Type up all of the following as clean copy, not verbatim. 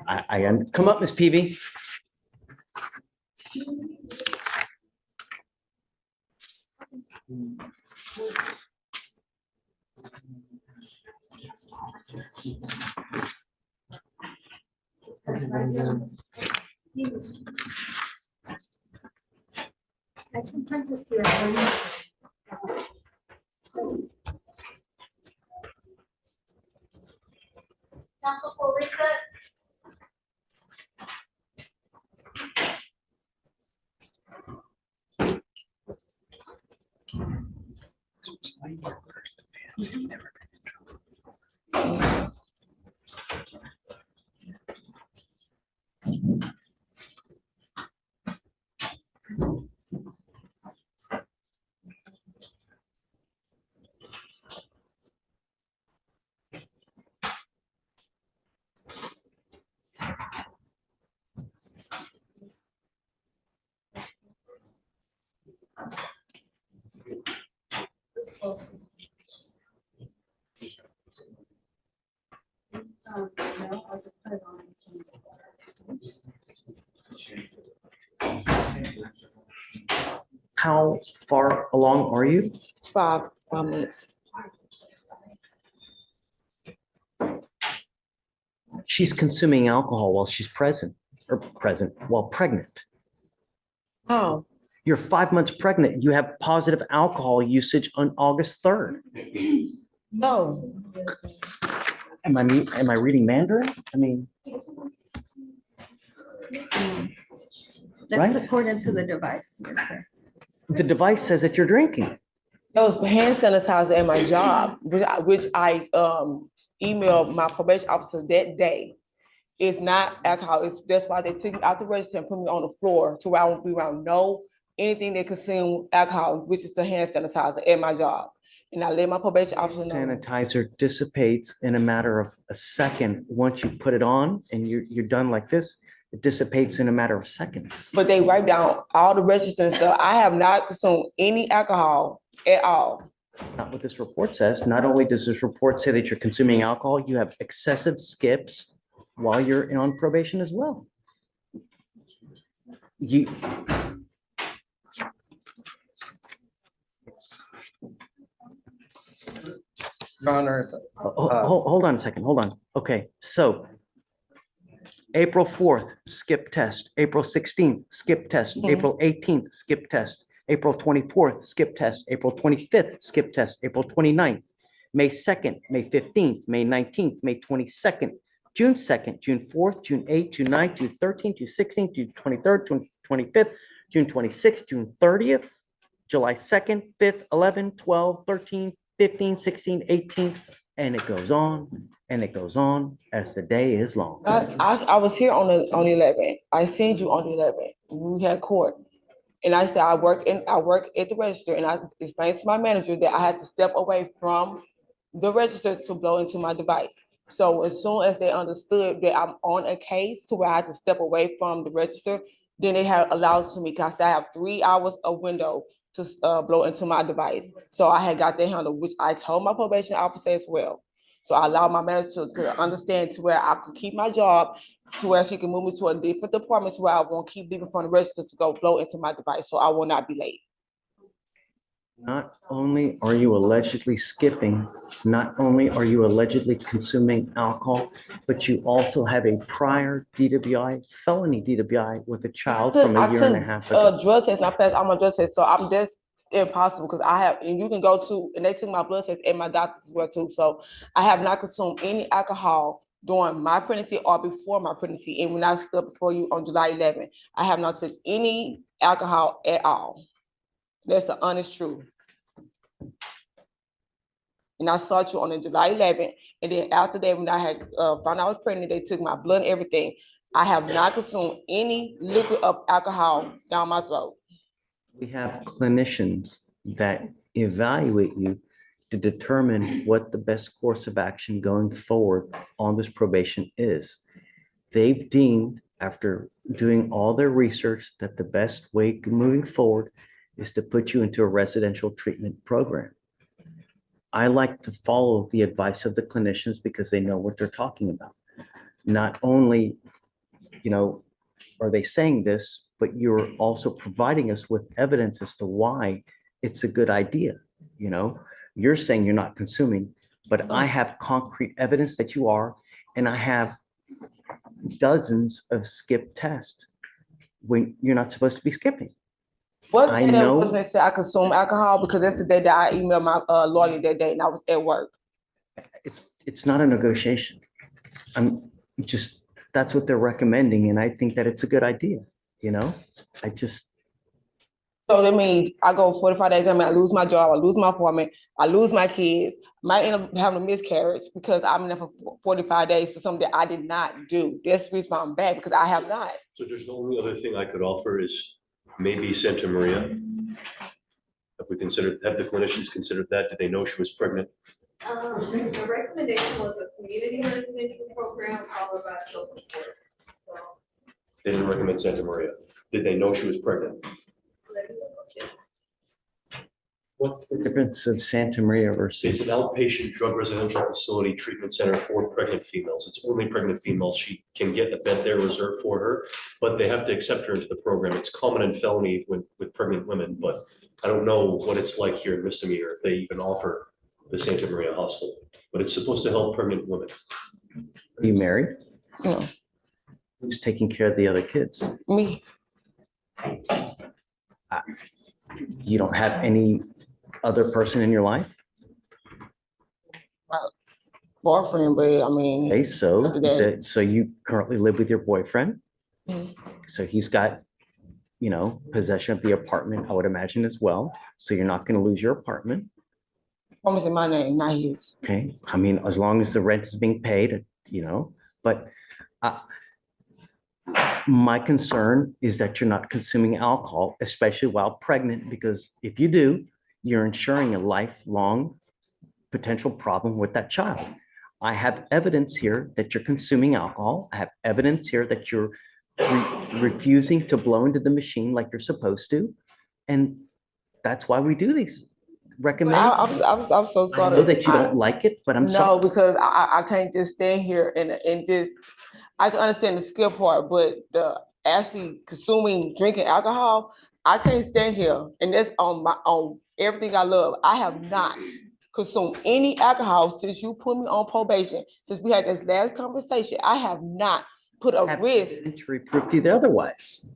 Come up, Miss Peavy. Council for reset. How far along are you? 5 minutes. She's consuming alcohol while she's while pregnant. How? You're 5 months pregnant. You have positive alcohol usage on August 3rd. No. Am I reading Mandarin? I mean, That's Right? according to the device, yes, sir. the device says that you're drinking. It was hand sanitizer at my job, which I emailed my probation officer that day. It's not alcohol. That's why they took me out the register and put me on the floor to where I won't be around anything that consume alcohol, which is the hand sanitizer at my job. And I let my probation officer know. Sanitizer dissipates in a matter of a second. Once you put it on and you're done like this, it dissipates in a matter of seconds. But they write down all the registers and stuff. I have not consumed any alcohol at all. Not what this report says. Not only does this report say that you're consuming alcohol, you have excessive skips while you're on probation as well. You, Your Honor, hold on a second, hold on. Okay, so April 4th, skip test. April 16th, skip test. Mhm. April 18th, skip test. April 24th, skip test. April 25th, skip test. April 29th, May 2nd, May 15th, May 19th, May 22nd, June 2nd, June 4th, June 8th, June 9th, June 13th, June 16th, June 23rd, June 25th, June 26th, June 30th, July 2nd, 5th, 11th, 12th, 13th, 15th, 16th, 18th, and it goes on and it goes on as the day is long. I was here on the 11th. I seen you on the 11th. We had court. And I said, I work at the register, and I explained to my manager that I had to step away from the register to blow into my device. So as soon as they understood that I'm on a case to where I had to step away from the register, then they had allowed to me, because I have 3 hours of window to blow into my device. So I had got that handled, which I told my probation officer as well. So I allowed my manager to understand to where I could keep my job, to where she can move me to a different department, to where I won't keep leaving from the register to go blow into my device, so I will not be late. Not only are you allegedly skipping, not only are you allegedly consuming alcohol, but you also have a prior DWI, felony DWI with a child from a year and a half ago. Drug test, and I passed all my drug tests, so I'm just impossible, because I have, and you can go to, and they took my blood test and my doctors as well too. So I have not consumed any alcohol during my pregnancy or before my pregnancy. And when I stood before you on July 11th, I have not took any alcohol at all. That's the honest truth. And I saw you on the July 11th, and then after that, when I had found out I was pregnant, they took my blood and everything. I have not consumed any liquid of alcohol down my throat. We have clinicians that evaluate you to determine what the best course of action going forward on this probation is. They've deemed, after doing all their research, that the best way moving forward is to put you into a residential treatment program. I like to follow the advice of the clinicians because they know what they're talking about. Not only you know, are they saying this, but you're also providing us with evidence as to why it's a good idea, you know? You're saying you're not consuming, but I have concrete evidence that you are, and I have dozens of skip tests when you're not supposed to be skipping. What I day that know. was when it said I consume alcohol? Because that's the day that I emailed my lawyer that day and I was at work. It's not a negotiation. I'm just, that's what they're recommending, and I think that it's a good idea, you know? I just, So that means I go 45 days, I mean, I lose my job, I lose my apartment, I lose my kids, might end up having a miscarriage because I'm in there for 45 days for something that I did not do. That's the reason why I'm back, because I have not. So just the only other thing I could offer is maybe Santa Maria. Have the clinicians considered that? Did they know she was pregnant? The recommendation was a community residential program followed by social support. So, They didn't recommend Santa Maria. Did they know she was pregnant? let me look at it. what's the difference of Santa Maria It's versus? an outpatient drug residential facility treatment center for pregnant females. It's only pregnant females. She can get a bed there reserved for her, but they have to accept her into the program. It's common in felony with pregnant women, but I don't know what it's like here in misdemeanor if they even offer the Santa Maria Hospital, but it's supposed to help pregnant women. Are you married? No, Who's taking care of the other kids? me, You don't have any other person in your life? boyfriend, but I mean, Okay, so, After that. so you currently live with your boyfriend? Mhm. So he's got, you know, possession of the apartment, I would imagine as well. So you're not gonna lose your apartment, promise in my name, not his. okay? I mean, as long as the rent is being paid, you know, but my concern is that you're not consuming alcohol, especially while pregnant, because if you do, you're ensuring a lifelong potential problem with that child. I have evidence here that you're consuming alcohol. I have evidence here that you're refusing to blow into the machine like you're supposed to. And that's why we do these recommend. I'm so I sorry. know that you don't like it, but I'm No, sorry. because I can't just stand here and just, I can understand the skill part, but the actually consuming, drinking alcohol, I can't stand here. And that's on everything I love. I have not consumed any alcohol since you put me on probation. Since we had this last conversation, I have not put a Have risk. evidentiary proof to the otherwise.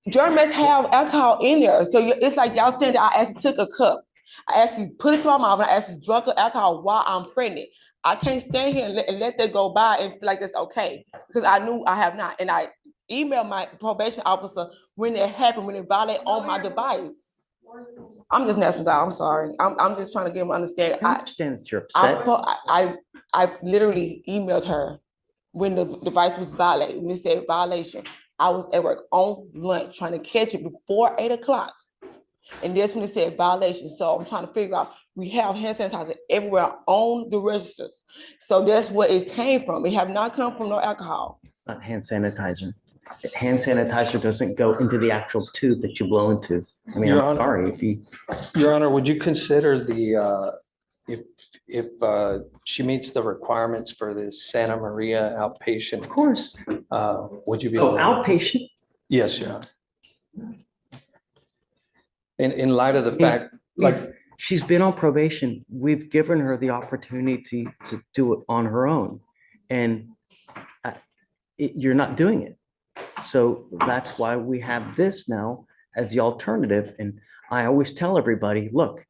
Germans have alcohol in there. So it's like y'all saying that I actually took a cup. I actually put it to my mouth and I actually drunk the alcohol while I'm pregnant. I can't stand here and let that go by and feel like that's okay, because I knew I have not. And I emailed my probation officer when it happened, when it violated on my device. I'm just national guy. I'm sorry. I'm just trying to get them to understand. I understand that you're upset. I literally emailed her when the device was violated, when it said violation. I was at work on lunch trying to catch it before 8 o'clock. And that's when it said violation. So I'm trying to figure out, we have hand sanitizer everywhere on the registers. So that's where it came from. It have not come from no alcohol. It's not hand sanitizer. Hand sanitizer doesn't go into the actual tube that you blow into. I mean, Your I'm Honor. sorry if you, Your Honor, would you consider if she meets the requirements for this Santa Maria of outpatient, course. would you be? Oh, able to- outpatient? Yes, Your Honor. In light of the Yeah, fact, like, She's been on probation. We've given her the opportunity to do it on her own. And you're not doing it. So that's why we have this now as the alternative. And I always tell everybody, look,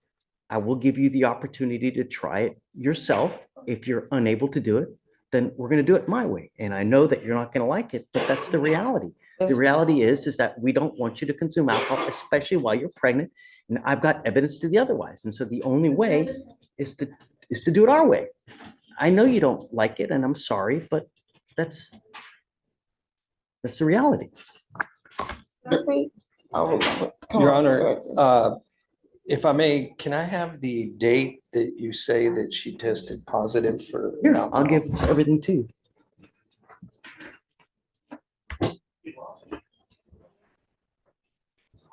I will give you the opportunity to try it yourself. If you're unable to do it, then we're going to do it my way. And I know that you're not going to like it, but that's the reality. The reality is that we don't want you to consume alcohol, especially while you're pregnant. And I've got evidence to the otherwise. And so the only way is to do it our way. I know you don't like it, and I'm sorry, but that's the reality. Your Honor, if I may, can I have the date that you say that she tested positive for? Here, I'll give everything to you.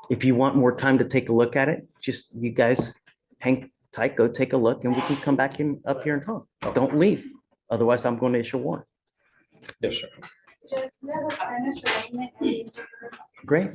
If you want more time to take a look at it, just you guys hang tight, go take a look, and we can come back in up here and talk. Don't leave. Otherwise, I'm going to issue a warrant. Yes, sir. Judge, we have a financial document. Great.